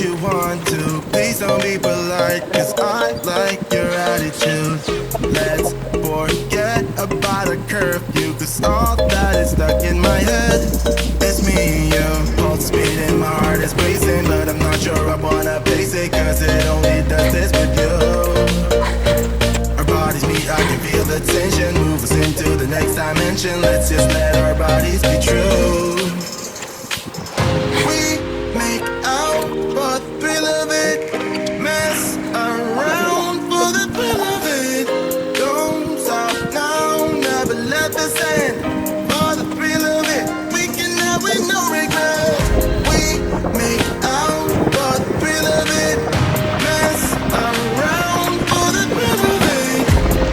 you want to. Please don't be polite, cause I like your attitude. Let's forget about a curfew, cause all that is stuck in my head. It's me and you, pulse speed in my heart is racing, but I'm not sure I wanna face it, cause it only does this with you. Our bodies meet, I can feel the tension, move us into the next dimension. Let's just let our bodies be true. We make out for the thrill of it, mess around for the thrill of it. Don't stop now, never let this end. For the thrill of it, we can have with no regret. We make out for the thrill of it, mess around for the thrill of it.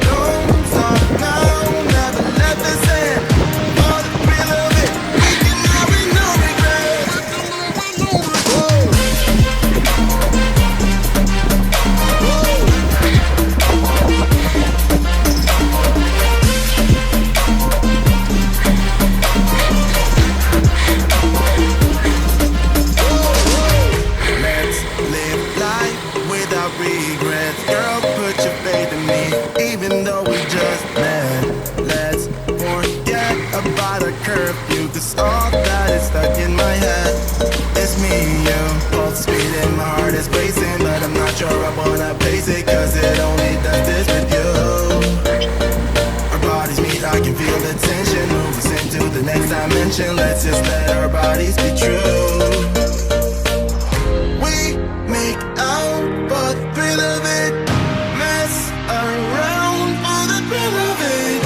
Don't stop now, never let this end. For the thrill of it, we can have with no regret. Let's live life without regrets. Girl, put your faith in me, even though we just met. Let's forget about a curfew, cause all that is stuck in my head. It's me and you, pulse speed in my heart is racing, but I'm not sure I wanna face it, cause it only does this with you. Our bodies meet, I can feel the tension, move us into the next dimension. Let's just let our bodies be true. We make out for the thrill of it, mess around for the thrill of it.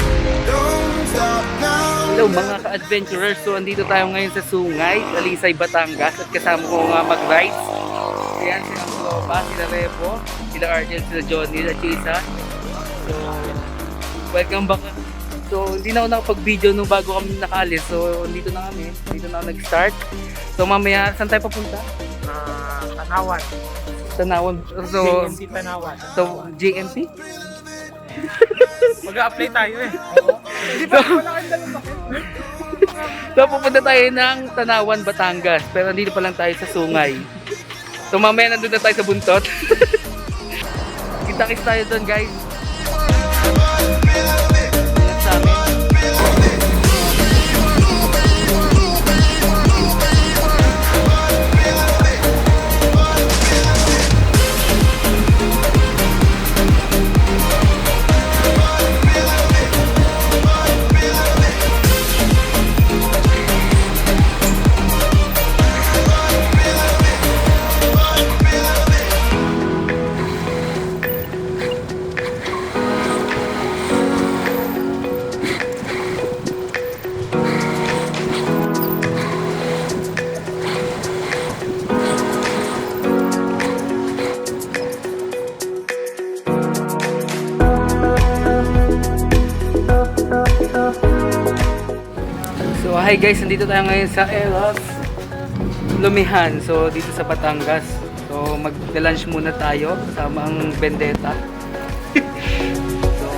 Don't stop now. Hello mga ka-adventurers, so andito tayo ngayon sa Sungay, Talisay, Batangas, at kasama ko nga mag-rides. Ayan sila Loba, sila Repo, sila Argel, sila Johnny, sila Chisa. So, welcome back. So, hindi na ako nakapag-video nung bago kami nakaalis. So, dito na kami, dito na ako nag-start. So, mamaya, saan tayo papunta? Tanawan. Tanawan. So, JMP Tanawan. so JMP? Mag-a-apply tayo eh. Hindi So, pa wala kang dalang bakit. So pupunta tayo ng Tanawan, Batangas. Pero nandito pa lang tayo sa Sungay. So mamaya nandun na tayo sa buntot. Kita-kits tayo doon, guys. Ayan sa amin. So hi guys, nandito tayo ngayon sa Eros Lumihan. So dito sa Batangas. So mag-lunch muna tayo kasama ang Vendetta. So,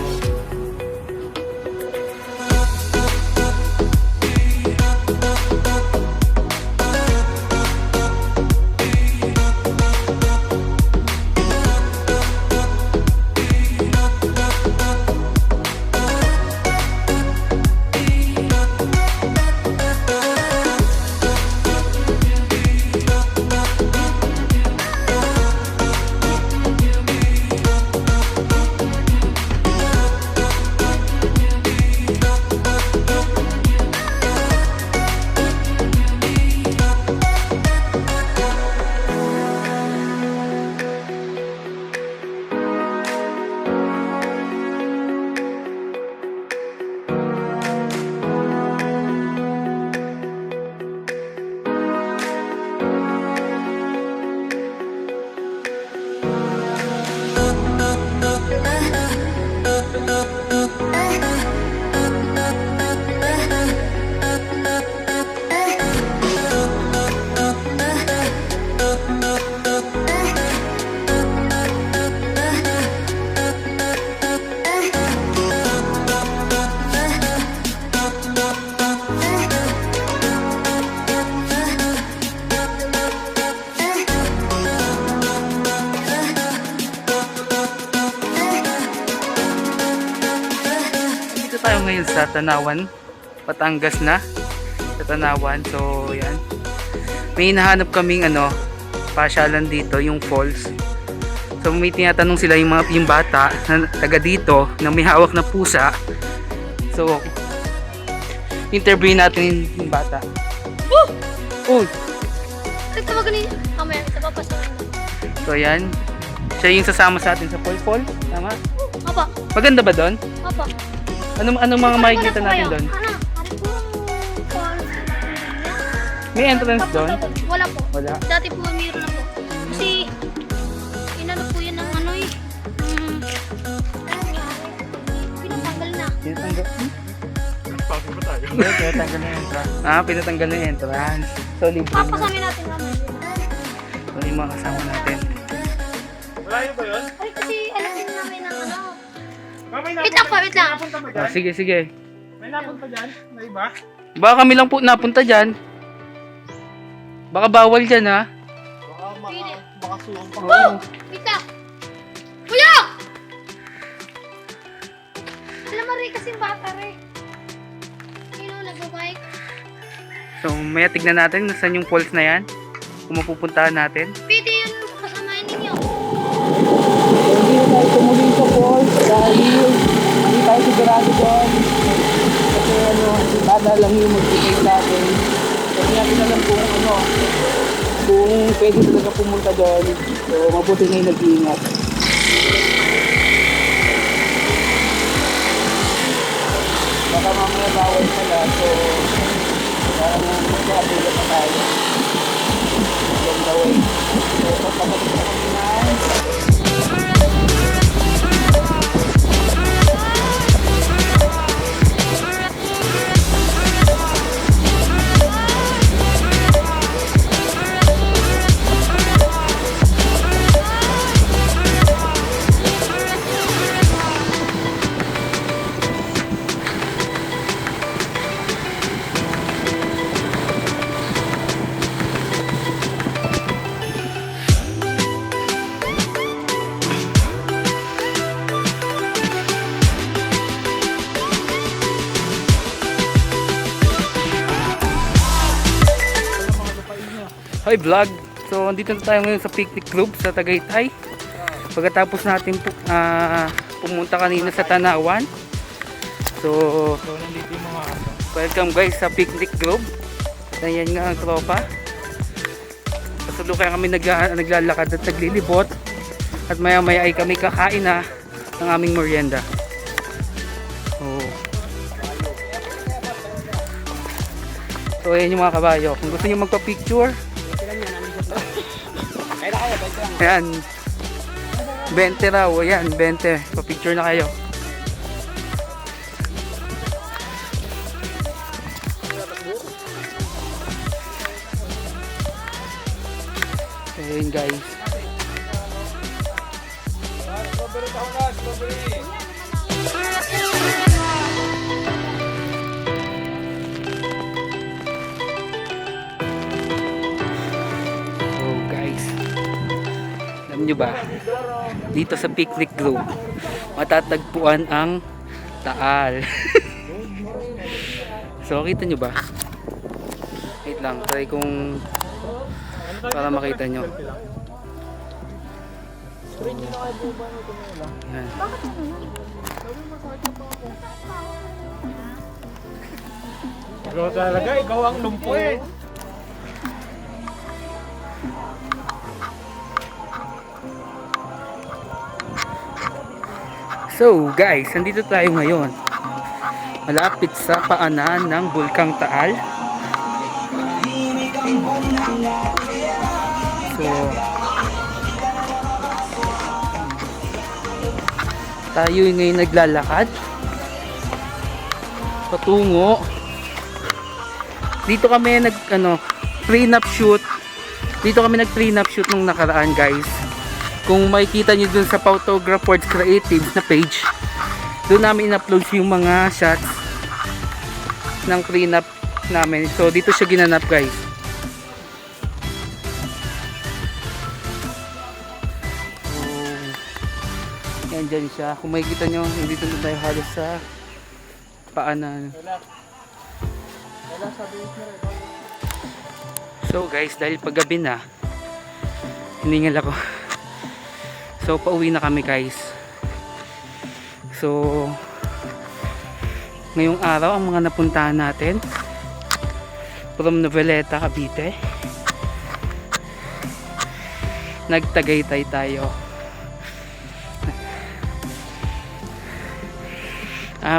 ngayon sa Tanawan, Batangas na. Sa Tanawan. So, yan. May hinahanap kaming pasyalan dito, yung falls. So, may tinatanong sila yung bata na taga dito na may hawak na pusa. So, interview natin yung bata. Oh! Ay, tawagan niyo. Mamaya, sa papasaran. So, yan. Siya yung sasama sa atin sa fall. Tama? Apa, Maganda ba doon? apa. Ano mga makikita natin doon? Ano? Ari po falls. May entrance doon? Wala po. Wala. Dati po mayroon na po. Kasi, inano po yan ng ano eh. Pinatanggal na. Pinatanggal. Pasok pa tayo. Pinatanggal na yung entrance. Pinatanggal na yung entrance. So, libre na. Papasamin natin naman. So, yung mga kasama natin. Malayo ba yun? Ay, kasi alam din namin ng ano. May Wait lang po, wait lang. napunta ba dyan? Sige, sige. May napunta dyan? May iba? Baka kami lang po napunta dyan. Baka bawal dyan, ha? Makasuwang pa. Oo. Wait lang. Kuya! Alam mo rin kasing bata rin. Sino nagbabike? So, may tignan natin saan yung falls na yan. Kung mapupuntahan natin. Pwede yun kasamahin ninyo. Hindi na tayo tumuli sa falls dahil hindi tayo sigurado doon. Kasi bata lang yung mag-tikate natin. Kasi natin alam kung pwede talaga pumunta doon. So, mabuti na yung nag-iingat. Baka mamaya bawal pala. So, parang magkakabila pa tayo. Along the way. So, papabalik na kami na. Hi vlog! So, andito na tayo ngayon sa picnic group sa Tagaytay. Pagkatapos natin pumunta kanina sa Tanawan. So, nandito yung mga aso. welcome guys sa picnic group. Ayan nga ang tropa. Pasulukay kami naglalakad at naglilibot. At maya maya ay kami kakain na ng aming merienda. So, ayan yung mga kabayo. Kung gusto nyo magpa-picture, ayan, 20 raw, ayan, 20. Pa-picture na kayo. Ayan guys. Nyo ba, dito sa picnic group matatagpuan ang Taal. So kita nyo ba, wait lang, try kung para makita nyo. Yan. Ikaw talaga, ikaw ang lumpo eh. So guys, nandito tayo ngayon malapit sa paanan ng Bulkang Taal. So tayo ngayon naglalakad patungo. Dito kami pre-nap shoot. Dito kami nag-pre-nap shoot nung nakaraan guys. Kung makikita nyo dun sa Photographers Creatives na page, doon namin in-upload yung mga shots ng pre-nap namin. So dito siya ginanap guys. So, yan dyan siya. Kung makikita nyo, dito na tayo halos sa paanan. So guys, dahil paggabi na, hiningal ako. So pauwi na kami guys. So ngayong araw ang mga napuntahan natin from Noveleta, Cavite. Nagtagaytay tayo.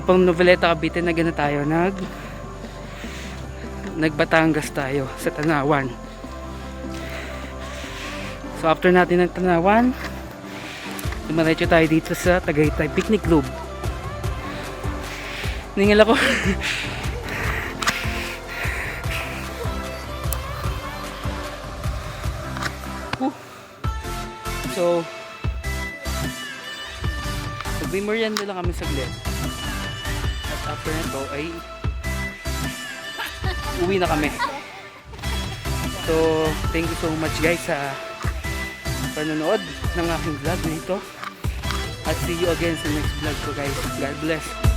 From Noveleta, Cavite tayo nagbatangas tayo sa Tanawan. So after natin ng Tanawan, dumiretso tayo dito sa Tagaytay Picnic Club. Ningal ako. So magmimerienda lang kami saglit. At after nito ay uwi na kami. So thank you so much guys sa panonood ng aking vlog na ito. At see you again sa next vlog ko guys. God bless.